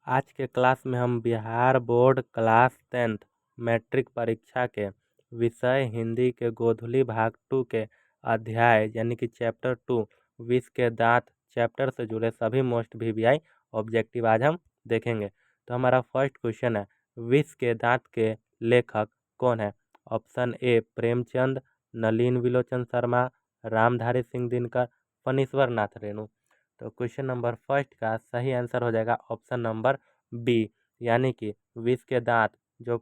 आज के क्लास में हम Bihar board class 10th matric परीक्षा के विषय हिंदी के गोधुली भाग 2 के अध्याय यानी कि चैप्टर 2 विष के दांत चैप्टर से जुड़े सभी मोस्ट वीवीआई ऑब्जेक्टिव आज हम देखेंगे। तो हमारा फर्स्ट क्वेश्चन है, विष के दांत के लेखक कौन है? Option A Premchand, Nalin विलोचन Sharma, Ramdhari Singh Dinkar, Phanishwar Nath Renu. तो क्वेश्चन नंबर फर्स्ट का सही आंसर हो जाएगा ऑप्शन नंबर बी, यानी कि विष के दांत जो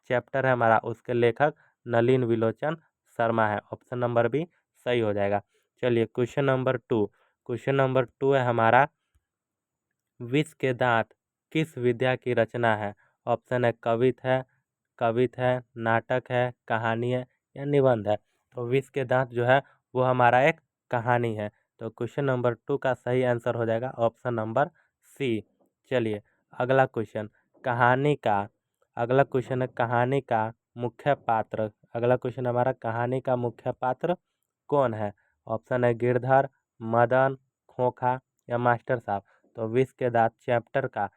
चैप्टर है हमारा उसके लेखक नलिन विलोचन शर्मा है। ऑप्शन नंबर बी सही हो जाएगा। चलिए क्वेश्चन नंबर टू है हमारा, विष के दांत किस विद्या की रचना है? ऑप्शन है कवित है, नाटक है, कहानी है या निबंध है। तो विष के दांत जो है वो हमारा एक कहानी है। तो क्वेश्चन नंबर 2 का सही आंसर हो जाएगा ऑप्शन नंबर सी। चलिए अगला क्वेश्चन, अगला क्वेश्चन है कहानी का मुख्य पात्र। अगला क्वेश्चन हमारा, कहानी का मुख्य पात्र कौन है? ऑप्शन है गिरधर, मदन, खोखा या मास्टर साहब। तो विष के दांत चैप्टर का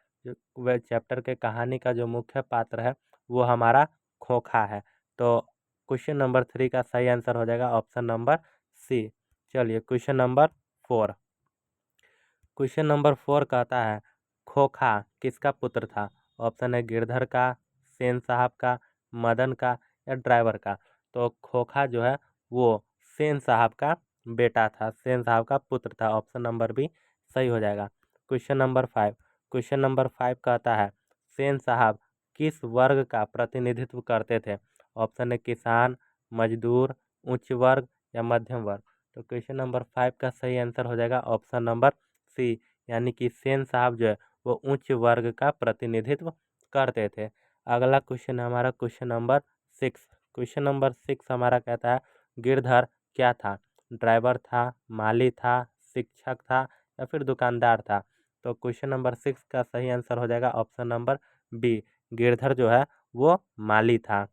वह चैप्टर के कहानी का जो मुख्य पात्र है वो हमारा खोखा है। तो क्वेश्चन नंबर 3 का सही आंसर हो जाएगा ऑप्शन नंबर सी। चलिए क्वेश्चन नंबर 4। क्वेश्चन नंबर 4 कहता है, खोखा किसका पुत्र था? ऑप्शन है गिरधर का, सेन साहब का, मदन का या ड्राइवर का। तो खोखा जो है वो सेन साहब का बेटा था, सेन साहब का पुत्र था। ऑप्शन नंबर बी सही हो जाएगा। क्वेश्चन नंबर 5 कहता है, सेन साहब किस वर्ग का प्रतिनिधित्व करते थे? ऑप्शन है किसान, मजदूर, उच्च वर्ग या मध्यम वर्ग। तो क्वेश्चन नंबर 5 का सही आंसर हो जाएगा ऑप्शन नंबर सी, यानी कि सेन साहब जो है वो उच्च वर्ग का प्रतिनिधित्व करते थे। अगला क्वेश्चन है हमारा क्वेश्चन नंबर 6। क्वेश्चन नंबर 6 हमारा कहता है, गिरधर क्या था? ड्राइवर था, माली था, शिक्षक था या फिर दुकानदार था। तो क्वेश्चन नंबर 6 का सही आंसर हो जाएगा ऑप्शन नंबर बी, गिरधर जो है वो माली था।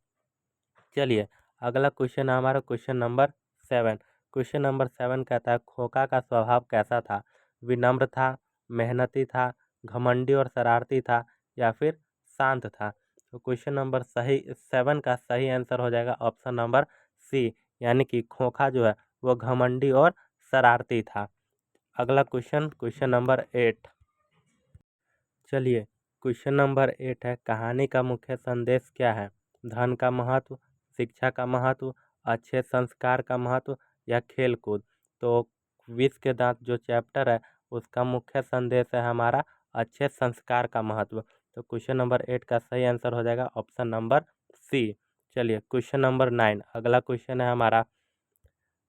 चलिए अगला क्वेश्चन है हमारा क्वेश्चन नंबर 7। क्वेश्चन नंबर 7 कहता है, खोखा का स्वभाव कैसा था? विनम्र था, मेहनती था, घमंडी और शरारती था या फिर शांत था। तो क्वेश्चन नंबर 7 का सही आंसर हो जाएगा ऑप्शन नंबर सी, यानी कि खोखा जो है वो घमंडी और शरारती था। अगला क्वेश्चन नंबर 8। चलिए क्वेश्चन नंबर 8 है, कहानी का मुख्य संदेश क्या है? धन का महत्व, शिक्षा का महत्व, अच्छे संस्कार का महत्व या खेल कूद। तो विष के दांत जो चैप्टर है उसका मुख्य संदेश है हमारा अच्छे संस्कार का महत्व। तो क्वेश्चन नंबर 8 का सही आंसर हो जाएगा ऑप्शन नंबर सी। चलिए क्वेश्चन नंबर 9। अगला क्वेश्चन है हमारा,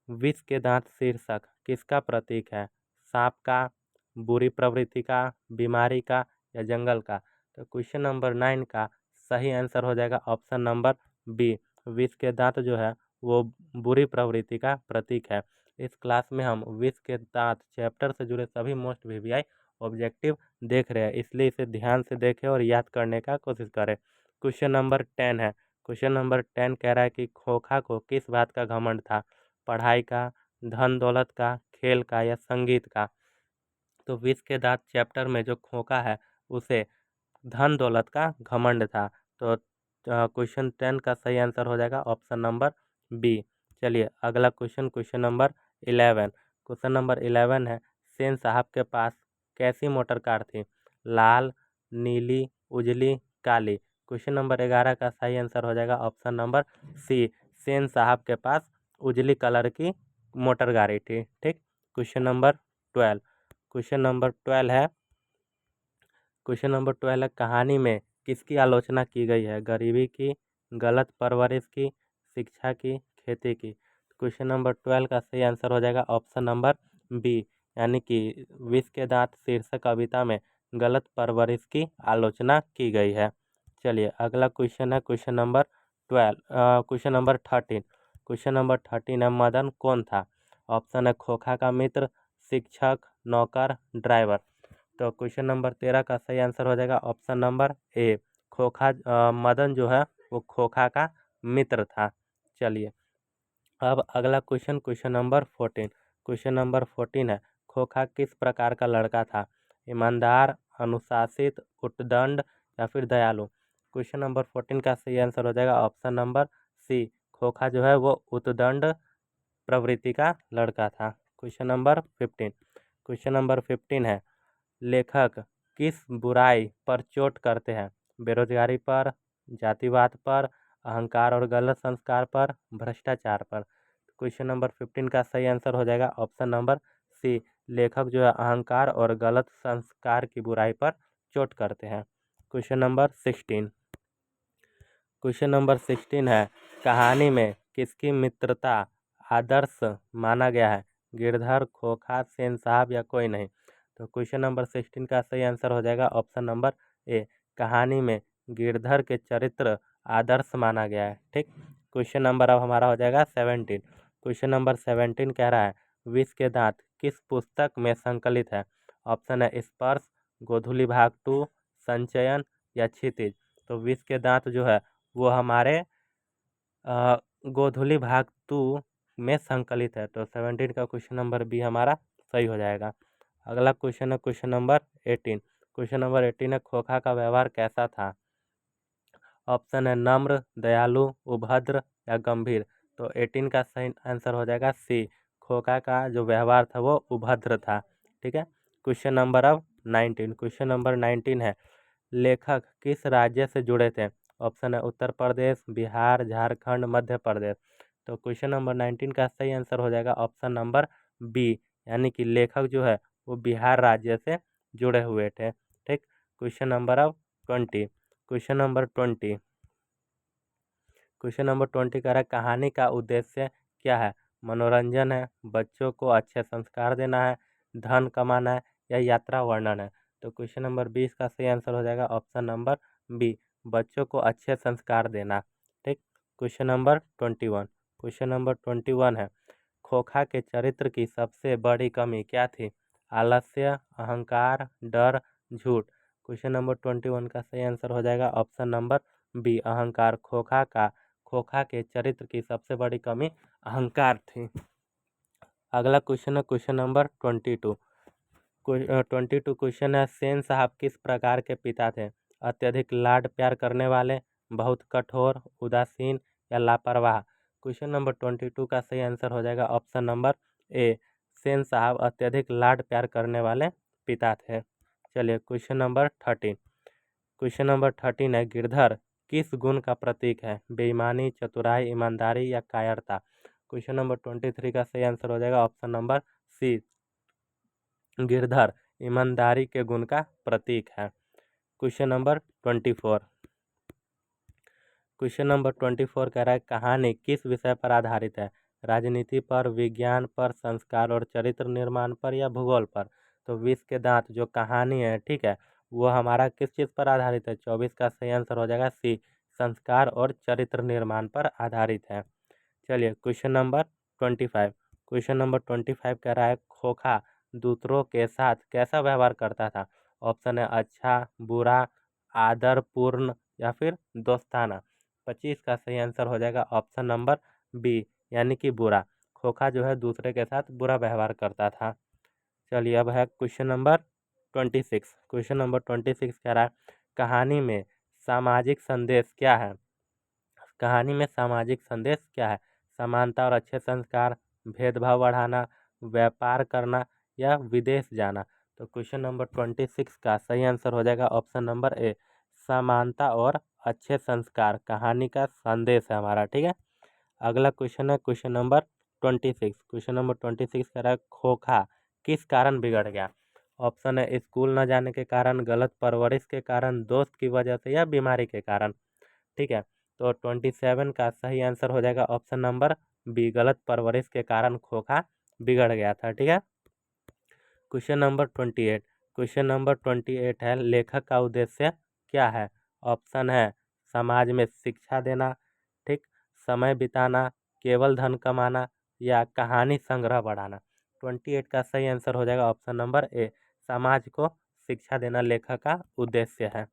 विष के दांत शीर्षक किसका प्रतीक है? सांप का, बुरी प्रवृत्ति का, बीमारी का या जंगल का। तो क्वेश्चन नंबर 9 का सही आंसर हो जाएगा ऑप्शन नंबर बी, विष के दांत जो है वो बुरी प्रवृत्ति का प्रतीक है। इस क्लास में हम विष के दांत चैप्टर से जुड़े सभी मोस्ट वीवीआई ऑब्जेक्टिव देख रहे हैं, इसलिए इसे ध्यान से देखें और याद करने का कोशिश करें। क्वेश्चन नंबर 10 है। क्वेश्चन नंबर 10 कह रहा है कि खोखा को किस बात का घमंड था? पढ़ाई का, धन दौलत का, खेल का या संगीत का। तो विष के दांत चैप्टर में जो खोखा है उसे धन दौलत का घमंड था। तो क्वेश्चन 10 का सही आंसर हो जाएगा ऑप्शन नंबर बी। चलिए अगला क्वेश्चन नंबर 11। क्वेश्चन नंबर 11 है, सेन साहब के पास कैसी मोटर कार थी? लाल, नीली, उजली, काली। क्वेश्चन नंबर 11 का सही आंसर हो जाएगा ऑप्शन नंबर सी, सेन साहब के पास उजली कलर की मोटर गाड़ी थी। ठीक। Question number 12। क्वेश्चन नंबर 12 है, कहानी में किसकी आलोचना की गई है? गरीबी की, गलत परवरिश की, शिक्षा की, खेती की। क्वेश्चन नंबर 12 का सही आंसर हो जाएगा ऑप्शन नंबर बी, यानी कि विष के दांत शीर्षक कविता में गलत परवरिश की आलोचना की गई है। चलिए अगला क्वेश्चन है क्वेश्चन नंबर 13। क्वेश्चन नंबर 13 है, मदन कौन था? ऑप्शन है खोखा का मित्र, शिक्षक, नौकर, ड्राइवर। तो क्वेश्चन नंबर 13 का सही आंसर हो जाएगा ऑप्शन नंबर ए, मदन जो है वो खोखा का मित्र था। चलिए अब अगला क्वेश्चन नंबर 14। क्वेश्चन नंबर 14 है, खोखा किस प्रकार का लड़का था? ईमानदार, अनुशासित, उद्दंड या फिर दयालु। क्वेश्चन नंबर 14 का सही आंसर हो जाएगा ऑप्शन नंबर सी। खोखा जो है वो उद्दंड प्रवृत्ति का लड़का था। Question number 15। क्वेश्चन नंबर 15 है, लेखक किस बुराई पर चोट करते हैं? बेरोजगारी पर, जातिवाद पर, अहंकार और गलत संस्कार पर, भ्रष्टाचार पर। क्वेश्चन नंबर 15 का सही आंसर हो जाएगा ऑप्शन नंबर सी। लेखक जो है अहंकार और गलत संस्कार की बुराई पर चोट करते हैं। Question number 16। क्वेश्चन नंबर 16 है, कहानी में किसकी मित्रता आदर्श माना गया है? गिरधर, खोखा, सेन साहब या कोई नहीं। तो क्वेश्चन नंबर 16 का सही आंसर हो जाएगा ऑप्शन नंबर ए। कहानी में गिरधर के चरित्र आदर्श माना गया है। ठीक। क्वेश्चन नंबर अब हमारा हो जाएगा 17। क्वेश्चन नंबर 17 कह रहा है, विष के दांत किस पुस्तक में संकलित है? ऑप्शन है स्पर्श, गोधूली भाग 2, संचयन या क्षितिज। तो विष के दांत जो है वो हमारे गोधूली भाग 2 में संकलित है। तो 17 का क्वेश्चन नंबर बी हमारा सही हो जाएगा। अगला क्वेश्चन है क्वेश्चन नंबर 18। क्वेश्चन नंबर 18 है, खोखा का व्यवहार कैसा था? ऑप्शन है नम्र, दयालु, उभद्र या गंभीर। तो 18 का सही आंसर हो जाएगा सी। खोखा का जो व्यवहार था वो उभद्र था। ठीक है। क्वेश्चन नंबर अब 19। क्वेश्चन नंबर 19 है, लेखक किस राज्य से जुड़े थे? ऑप्शन है उत्तर प्रदेश, बिहार, झारखंड, मध्य प्रदेश। तो क्वेश्चन नंबर 19 का सही आंसर हो जाएगा ऑप्शन नंबर बी, यानी कि लेखक जो है वो बिहार राज्य से जुड़े हुए थे। ठीक। क्वेश्चन नंबर अब 20। Question number 20। क्वेश्चन नंबर 20 कह रहा है, कहानी का उद्देश्य क्या है? मनोरंजन है, बच्चों को अच्छे संस्कार देना है, धन कमाना है या यात्रा वर्णन है। तो क्वेश्चन नंबर 20 का सही आंसर हो जाएगा ऑप्शन नंबर बी, बच्चों को अच्छे संस्कार देना। ठीक। Question number 21। क्वेश्चन नंबर 21 है, खोखा के चरित्र की सबसे बड़ी कमी क्या थी? आलस्य, अहंकार, डर, झूठ। क्वेश्चन नंबर 21 का सही आंसर हो जाएगा ऑप्शन नंबर बी, अहंकार। खोखा के चरित्र की सबसे बड़ी कमी अहंकार थी। अगला क्वेश्चन है क्वेश्चन नंबर 22। 22 क्वेश्चन है, सेन साहब किस प्रकार के पिता थे? अत्यधिक लाड प्यार करने वाले, बहुत कठोर, उदासीन या लापरवाह। क्वेश्चन नंबर 22 का सही आंसर हो जाएगा ऑप्शन नंबर ए, सेन साहब अत्यधिक लाड प्यार करने वाले पिता थे। चलिए क्वेश्चन नंबर 13। क्वेश्चन नंबर 13 है, गिरधर किस गुण का प्रतीक है? बेईमानी, चतुराई, ईमानदारी या कायरता। क्वेश्चन नंबर 23 का सही आंसर हो जाएगा ऑप्शन नंबर सी, गिरधर ईमानदारी के गुण का प्रतीक है। Question number 24। क्वेश्चन नंबर 24 कह रहा है, कहानी किस विषय पर आधारित है? राजनीति पर, विज्ञान पर, संस्कार और चरित्र निर्माण पर या भूगोल पर। तो विष के दांत जो कहानी है, ठीक है, वो हमारा किस चीज़ पर आधारित है? 24 का सही आंसर हो जाएगा सी, संस्कार और चरित्र निर्माण पर आधारित है। चलिए क्वेश्चन नंबर 25। क्वेश्चन नंबर 25 कह रहा है, खोखा दूसरों के साथ कैसा व्यवहार करता था? ऑप्शन है अच्छा, बुरा, आदरपूर्ण या फिर दोस्ताना। 25 का सही आंसर हो जाएगा ऑप्शन नंबर बी, यानी कि बुरा। खोखा जो है दूसरे के साथ बुरा व्यवहार करता था। चलिए अब है क्वेश्चन नंबर 26। क्वेश्चन नंबर 26 कह रहा है, कहानी में सामाजिक संदेश क्या है? कहानी में सामाजिक संदेश क्या है? समानता और अच्छे संस्कार, भेदभाव बढ़ाना, व्यापार करना या विदेश जाना। तो क्वेश्चन नंबर 26 का सही आंसर हो जाएगा ऑप्शन नंबर ए, समानता और अच्छे संस्कार कहानी का संदेश है हमारा। ठीक है। अगला क्वेश्चन है क्वेश्चन नंबर 26। क्वेश्चन नंबर 26 कह रहा है, खोखा किस कारण बिगड़ गया? ऑप्शन है स्कूल न जाने के कारण, गलत परवरिश के कारण, दोस्त की वजह से या बीमारी के कारण। ठीक है। तो 27 का सही आंसर हो जाएगा ऑप्शन नंबर बी, गलत परवरिश के कारण खोखा बिगड़ गया था। ठीक है। Question number 28। क्वेश्चन नंबर 28 है, लेखक का उद्देश्य क्या है? ऑप्शन है समाज में शिक्षा देना, ठीक, समय बिताना, केवल धन कमाना या कहानी संग्रह बढ़ाना। 28 का सही आंसर हो जाएगा ऑप्शन नंबर ए, समाज को शिक्षा देना लेखक का उद्देश्य है।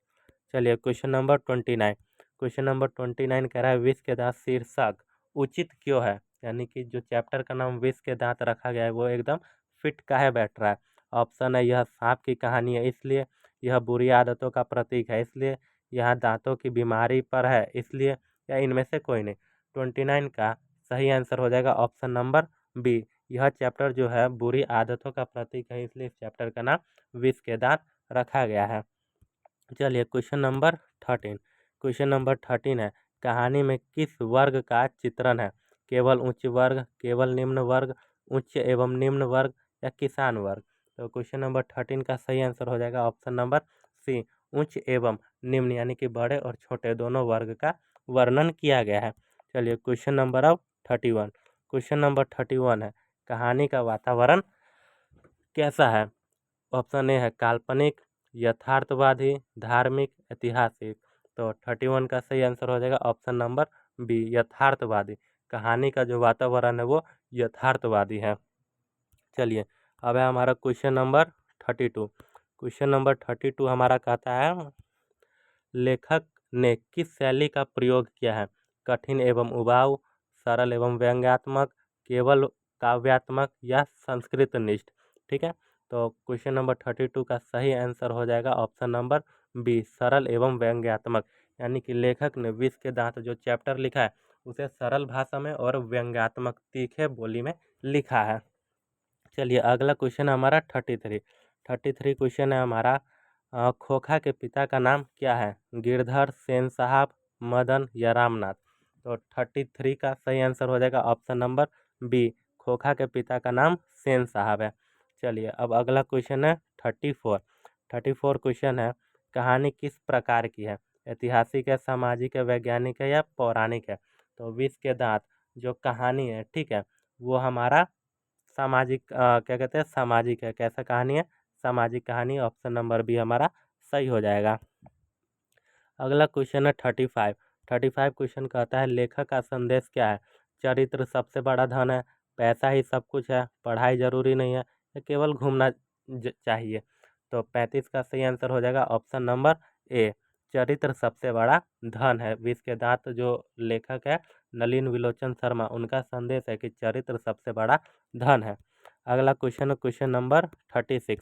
चलिए क्वेश्चन नंबर 29। क्वेश्चन नंबर 29 कह रहा है, विष के दांत शीर्षक उचित क्यों है? यानी कि जो चैप्टर का नाम विष के दांत रखा गया है वो एकदम फिट काहे बैठ रहा है? ऑप्शन है यह सांप की कहानी है इसलिए, यह बुरी आदतों का प्रतीक है, इसलिए यह दांतों की बीमारी पर है, इसलिए या इनमें से कोई नहीं। 29 का सही आंसर हो जाएगा ऑप्शन नंबर बी। यह चैप्टर जो है बुरी आदतों का प्रतीक है, इसलिए इस चैप्टर का नाम विष के दांत रखा गया है। चलिए क्वेश्चन नंबर 13। क्वेश्चन नंबर 13 है, कहानी में किस वर्ग का चित्रण है? केवल उच्च वर्ग, केवल निम्न वर्ग, उच्च एवं निम्न वर्ग या किसान वर्ग? तो क्वेश्चन नंबर 13 का सही आंसर हो जाएगा ऑप्शन नंबर सी, उच्च एवं निम्न, यानी कि बड़े और छोटे दोनों वर्ग का वर्णन किया गया है। चलिए क्वेश्चन नंबर अब 31। क्वेश्चन नंबर 31 है, कहानी का वातावरण कैसा है? ऑप्शन ए है काल्पनिक, यथार्थवादी, धार्मिक, ऐतिहासिक। तो 31 का सही आंसर हो जाएगा ऑप्शन नंबर बी, यथार्थवादी। कहानी का जो वातावरण है वो यथार्थवादी है। चलिए अब है हमारा क्वेश्चन नंबर 32। क्वेश्चन नंबर 32 हमारा कहता है, लेखक ने किस शैली का प्रयोग किया है? कठिन एवं उबाऊ, सरल एवं व्यंग्यात्मक, केवल काव्यात्मक या संस्कृत निष्ठ? ठीक है, तो क्वेश्चन नंबर 32 का सही आंसर हो जाएगा ऑप्शन नंबर बी, सरल एवं व्यंग्यात्मक। यानी कि लेखक ने विष के दांत जो चैप्टर लिखा है उसे सरल भाषा में और व्यंग्यात्मक तीखे बोली में लिखा है। चलिए अगला क्वेश्चन है हमारा 33। 33 क्वेश्चन है हमारा, खोखा के पिता का नाम क्या है? गिरधर, सेन साहब, मदन या रामनाथ? तो 33 का सही आंसर हो जाएगा ऑप्शन नंबर बी, खोखा के पिता का नाम सेन साहब है। चलिए अब अगला क्वेश्चन है 34। 34 क्वेश्चन है, कहानी किस प्रकार की है? ऐतिहासिक है, सामाजिक है, वैज्ञानिक है या पौराणिक है? तो विष के दांत जो कहानी है, ठीक है, वो हमारा सामाजिक क्या कहते हैं, सामाजिक है। कैसा कहानी है? सामाजिक कहानी। ऑप्शन नंबर बी हमारा सही हो जाएगा। अगला क्वेश्चन है 35। 35 क्वेश्चन कहता है, लेखक का संदेश क्या है? चरित्र सबसे बड़ा धन है, पैसा ही सब कुछ है, पढ़ाई जरूरी नहीं है या केवल घूमना चाहिए? तो 35 का सही आंसर हो जाएगा ऑप्शन नंबर ए, चरित्र सबसे बड़ा धन है। विष के दांत जो लेखक है नलिन विलोचन शर्मा, उनका संदेश है कि चरित्र सबसे बड़ा धन है। अगला क्वेश्चन है क्वेश्चन नंबर 36।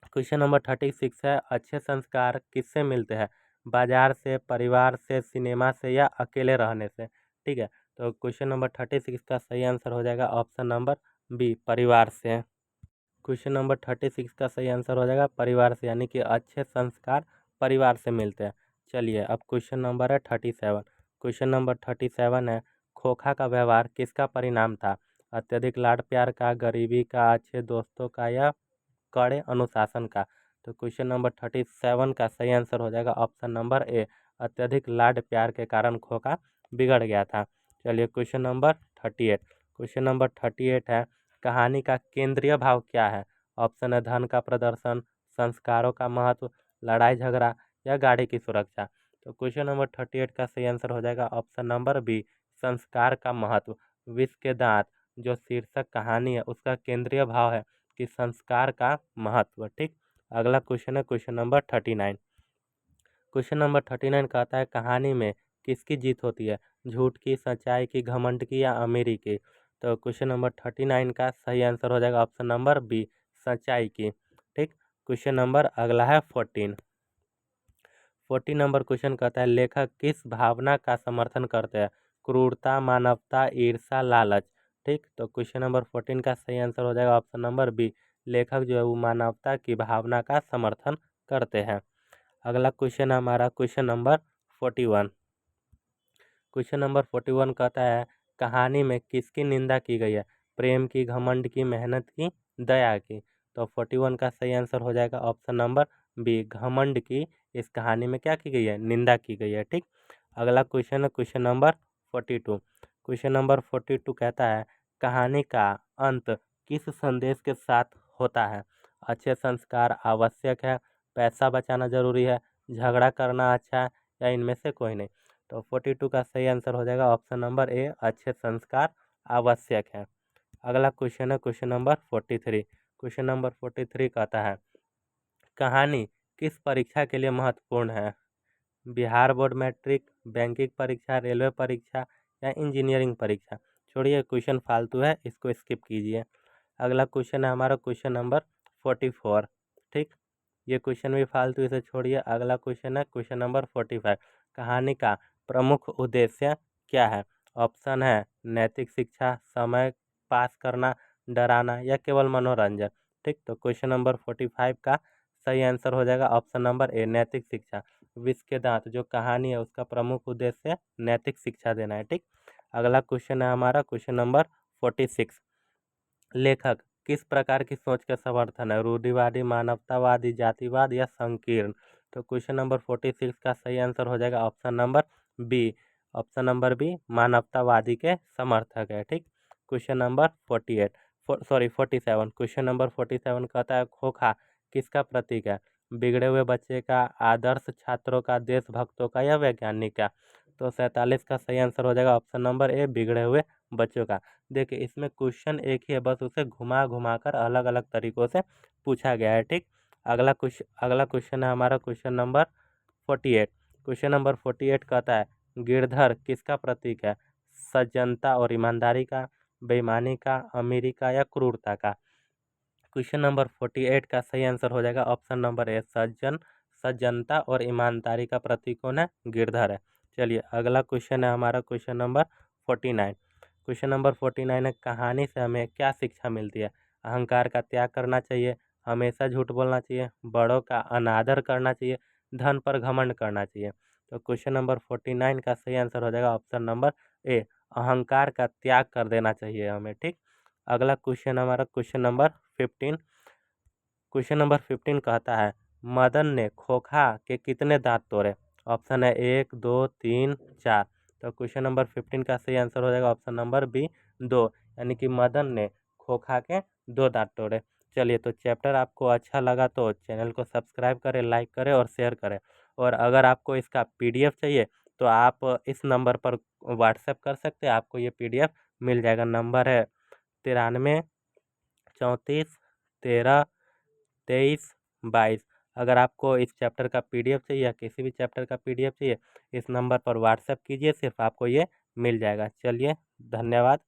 क्वेश्चन नंबर 36 है, अच्छे संस्कार किससे मिलते हैं? बाजार से, परिवार से, सिनेमा से या अकेले रहने से? ठीक है, तो क्वेश्चन नंबर 36 का सही आंसर हो जाएगा ऑप्शन नंबर बी, परिवार से। क्वेश्चन नंबर 36 का सही आंसर हो जाएगा परिवार से, यानी कि अच्छे संस्कार परिवार से मिलते हैं। चलिए अब क्वेश्चन नंबर है 37। क्वेश्चन नंबर 37 है, खोखा का व्यवहार किसका परिणाम था? अत्यधिक लाड प्यार का, गरीबी का, अच्छे दोस्तों का या कड़े अनुशासन का? तो क्वेश्चन नंबर 37 का सही आंसर हो जाएगा ऑप्शन नंबर ए, अत्यधिक लाड प्यार के कारण खोखा बिगड़ गया था। चलिए क्वेश्चन नंबर 38। क्वेश्चन नंबर 38 है, कहानी का केंद्रीय भाव क्या है? ऑप्शन है धन का प्रदर्शन, संस्कारों का महत्व, लड़ाई झगड़ा या गाड़ी की सुरक्षा? तो क्वेश्चन नंबर 38 का सही आंसर हो जाएगा ऑप्शन नंबर बी, संस्कार का महत्व। विष के दांत जो शीर्षक कहानी है उसका केंद्रीय भाव है कि संस्कार का महत्व। ठीक, अगला क्वेश्चन है क्वेश्चन नंबर 39। क्वेश्चन नंबर 39 कहता है, कहानी में किसकी जीत होती है? झूठ की, सच्चाई की, घमंड की या अमीरी की? तो क्वेश्चन नंबर 39 का सही आंसर हो जाएगा ऑप्शन नंबर बी, सच्चाई की। ठीक, क्वेश्चन नंबर अगला है 14। 14 नंबर क्वेश्चन कहता है, लेखक किस भावना का समर्थन करते हैं? क्रूरता, मानवता, ईर्ष्या, लालच? ठीक, तो क्वेश्चन नंबर 14 का सही आंसर हो जाएगा ऑप्शन नंबर बी, लेखक जो है वो मानवता की भावना का समर्थन करते हैं। अगला क्वेश्चन है हमारा क्वेश्चन नंबर 41। क्वेश्चन नंबर 41 कहता है, कहानी में किसकी निंदा की गई है? प्रेम की, घमंड की, मेहनत की, दया की? तो 41 का सही आंसर हो जाएगा ऑप्शन नंबर बी, घमंड की इस कहानी में क्या की गई है? निंदा की गई है। ठीक, अगला क्वेश्चन है क्वेश्चन नंबर 42। क्वेश्चन नंबर 42 कहता है, कहानी का अंत किस संदेश के साथ होता है? अच्छे संस्कार आवश्यक है, पैसा बचाना जरूरी है, झगड़ा करना अच्छा है या इनमें से कोई नहीं? तो 42 का सही आंसर हो जाएगा ऑप्शन नंबर ए, अच्छे संस्कार आवश्यक है। अगला क्वेश्चन है क्वेश्चन नंबर 43। क्वेश्चन नंबर 43 कहता है, कहानी किस परीक्षा के लिए महत्वपूर्ण है? बिहार बोर्ड मैट्रिक, बैंकिंग परीक्षा, रेलवे परीक्षा या इंजीनियरिंग परीक्षा? छोड़िए क्वेश्चन फालतू है, इसको स्किप कीजिए। अगला क्वेश्चन है हमारा क्वेश्चन नंबर 44। ठीक, ये क्वेश्चन भी फालतू, इसे छोड़िए। अगला क्वेश्चन है क्वेश्चन नंबर 45। कहानी का प्रमुख उद्देश्य क्या है? ऑप्शन है नैतिक शिक्षा, समय पास करना, डराना या केवल मनोरंजन। ठीक, तो क्वेश्चन नंबर 45 का सही आंसर हो जाएगा ऑप्शन नंबर ए, नैतिक शिक्षा। विष के दांत जो कहानी है उसका प्रमुख उद्देश्य नैतिक शिक्षा देना है। ठीक, अगला क्वेश्चन है हमारा क्वेश्चन नंबर 46। लेखक किस प्रकार की सोच का समर्थन है? रूढ़िवादी, मानवतावादी, जातिवाद या संकीर्ण? तो क्वेश्चन नंबर 46 का सही आंसर हो जाएगा option number B. Option number B मानवतावादी के समर्थक है। ठीक, क्वेश्चन नंबर 47। क्वेश्चन नंबर 47 कहता है खोखा किसका प्रतीक है? बिगड़े हुए बच्चे का, आदर्श छात्रों का, देशभक्तों का या वैज्ञानिक का? तो 47 का सही आंसर हो जाएगा ऑप्शन नंबर ए, बिगड़े हुए बच्चों का। देखिए इसमें क्वेश्चन एक ही है, बस उसे घुमा घुमा कर अलग अलग तरीक़ों से पूछा गया है। ठीक, अगला क्वेश्चन है हमारा क्वेश्चन नंबर 48। क्वेश्चन नंबर 48 कहता है गिरधर किसका प्रतीक है? सज्जनता और ईमानदारी का, बेईमानी का, अमीरी का या क्रूरता का? क्वेश्चन नंबर 48 का सही आंसर हो जाएगा ऑप्शन नंबर ए, सज्जनता और ईमानदारी का प्रतीक कौन है? गिरधर है। चलिए अगला क्वेश्चन है हमारा क्वेश्चन नंबर 49। क्वेश्चन नंबर 49 है कहानी से हमें क्या शिक्षा मिलती है? अहंकार का त्याग करना चाहिए, हमेशा झूठ बोलना चाहिए, बड़ों का अनादर करना चाहिए, धन पर घमंड करना चाहिए? तो क्वेश्चन नंबर 49 का सही आंसर हो जाएगा ऑप्शन नंबर ए, अहंकार का त्याग कर देना चाहिए हमें। ठीक, अगला क्वेश्चन हमारा क्वेश्चन नंबर 15। क्वेश्चन नंबर 15 कहता है मदन ने खोखा के कितने दांत तोड़े? ऑप्शन है 1, 2, 3, 4। तो क्वेश्चन नंबर 15 का सही आंसर हो जाएगा ऑप्शन नंबर बी, 2, यानी कि मदन ने खोखा के 2 दांत तोड़े। चलिए, तो चैप्टर आपको अच्छा लगा तो चैनल को सब्सक्राइब करें, लाइक करें और शेयर करें। और अगर आपको इसका PDF चाहिए तो आप इस नंबर पर व्हाट्सएप कर सकते हैं, आपको ये PDF मिल जाएगा। नंबर है 93 34 13 23 22। अगर आपको इस चैप्टर का PDF चाहिए या किसी भी चैप्टर का PDF चाहिए, इस नंबर पर व्हाट्सएप कीजिए, सिर्फ आपको ये मिल जाएगा। चलिए, धन्यवाद।